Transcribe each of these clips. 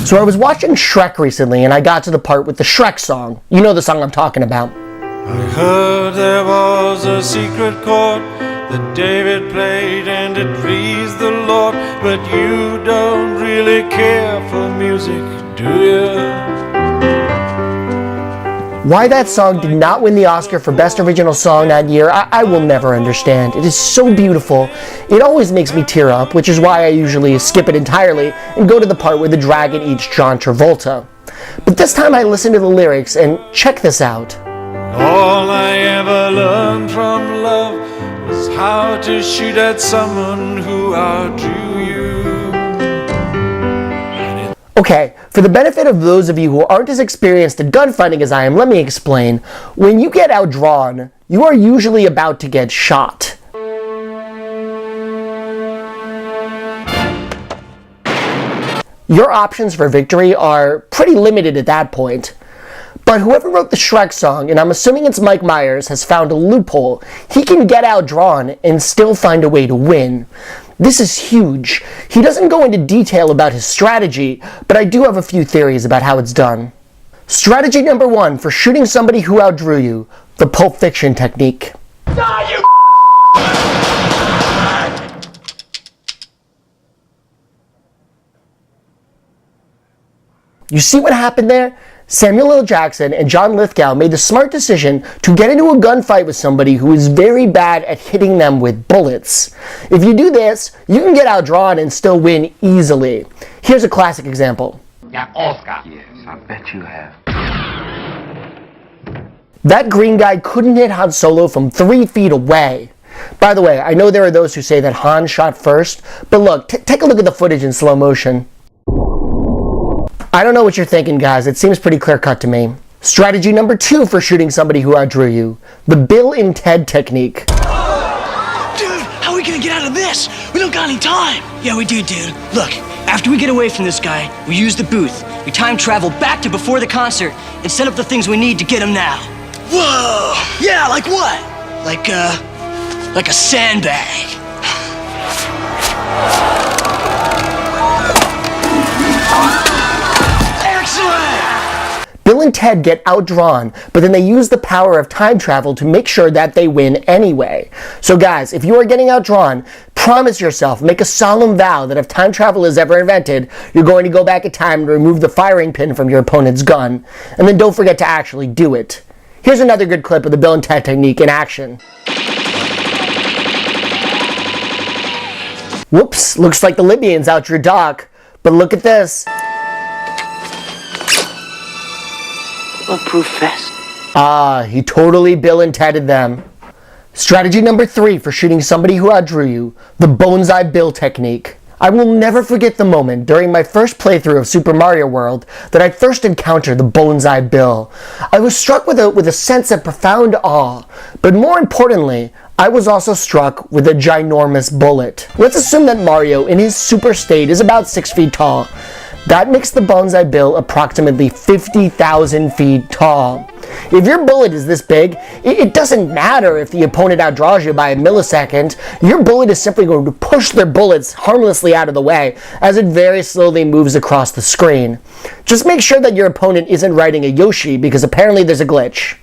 So I was watching Shrek recently and I got to the part with the Shrek Song. You know the song I'm talking about. I heard there was a secret chord that David played and it pleased the Lord, but you don't really care for music, do you? Why that song did not win the Oscar for Best Original Song that year, I will never understand. It is so beautiful. It always makes me tear up, which is why I usually skip it entirely and go to the part where the dragon eats John Travolta. But this time I listened to the lyrics and check this out. All I ever learned from love was how to shoot at someone who outdrew you. Okay, for the benefit of those of you who aren't as experienced in gunfighting as I am, let me explain. When you get outdrawn, you are usually about to get shot. Your options for victory are pretty limited at that point. But whoever wrote the Shrek song, and I'm assuming it's Mike Meyers, has found a loophole. He can get outdrawn and still find a way to win. This is huge. He doesn't go into detail about his strategy, but I do have a few theories about how it's done. Strategy number 1 for shooting somebody who outdrew you, the Pulp Fiction technique. You see what happened there? Samuel L. Jackson and John Lithgow made the smart decision to get into a gunfight with somebody who is very bad at hitting them with bullets. If you do this, you can get outdrawn and still win easily. Here's a classic example. Yeah, Oscar. Yes, I bet you have. That green guy couldn't hit Han Solo from 3 feet away. By the way, I know there are those who say that Han shot first, but look, take a look at the footage in slow motion. I don't know what you're thinking, guys. It seems pretty clear-cut to me. Strategy number 2 for shooting somebody who outdrew you, the Bill and Ted technique. Dude, how are we gonna get out of this? We don't got any time. Yeah, we do, dude. Look, after we get away from this guy, we use the booth. We time travel back to before the concert and set up the things we need to get him now. Whoa! Yeah, like what? Like a sandbag. Bill and Ted get outdrawn, but then they use the power of time travel to make sure that they win anyway. So guys, if you are getting outdrawn, promise yourself, make a solemn vow that if time travel is ever invented, you're going to go back in time and remove the firing pin from your opponent's gun. And then don't forget to actually do it. Here's another good clip of the Bill and Ted technique in action. Whoops, looks like the Libyans outdrew Doc, but look at this. Bulletproof vest. He totally Bill and Tedded them. Strategy number 3 for shooting somebody who outdrew you, the Bone's Eye Bill technique. I will never forget the moment during my first playthrough of Super Mario World that I first encountered the Bone's Eye Bill. I was struck with a sense of profound awe, but more importantly, I was also struck with a ginormous bullet. Let's assume that Mario, in his super state, is about 6 feet tall. That makes the Bone's Eye Bill approximately 50,000 feet tall. If your bullet is this big, it doesn't matter if the opponent outdraws you by a millisecond. Your bullet is simply going to push their bullets harmlessly out of the way as it very slowly moves across the screen. Just make sure that your opponent isn't riding a Yoshi, because apparently there's a glitch.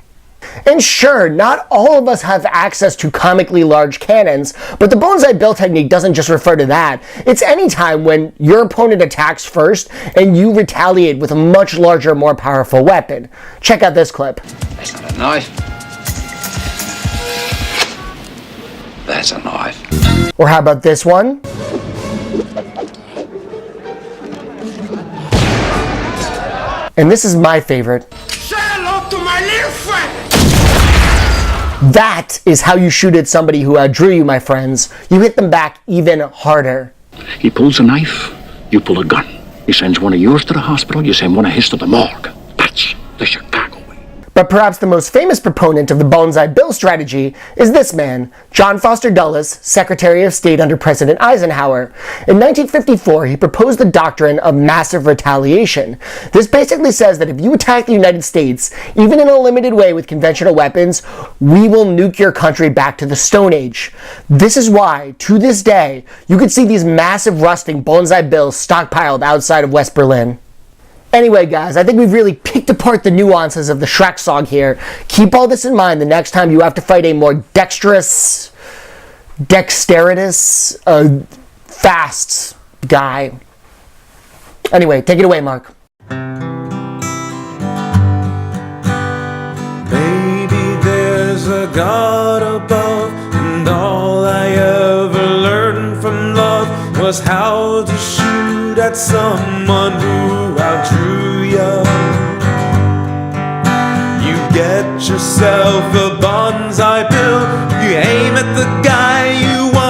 And sure, not all of us have access to comically large cannons, but the Bone's Eye Bill technique doesn't just refer to that. It's any time when your opponent attacks first and you retaliate with a much larger, more powerful weapon. Check out this clip. That's not a knife. That's a knife. Or how about this one? And this is my favorite. Say hello to my little friend! That is how you shoot at somebody who outdrew you, my friends. You hit them back even harder. He pulls a knife, you pull a gun. He sends one of yours to the hospital, you send one of his to the morgue. That's the Chicago way. But perhaps the most famous proponent of the Bone's Eye Bill strategy is this man, John Foster Dulles, Secretary of State under President Eisenhower. In 1954, he proposed the doctrine of massive retaliation. This basically says that if you attack the United States, even in a limited way with conventional weapons, we will nuke your country back to the Stone Age. This is why, to this day, you can see these massive rusting Bone's Eye Bills stockpiled outside of West Berlin. Anyway, guys, I think we've really picked apart the nuances of the Shrek Song here. Keep all this in mind the next time you have to fight a more dexterous, fast guy. Anyway, take it away, Mark. Maybe there's a God above, and all I ever learned from love was how to shoot at someone who outdrew you. You get yourself a bonsai bill, you aim at the guy you want.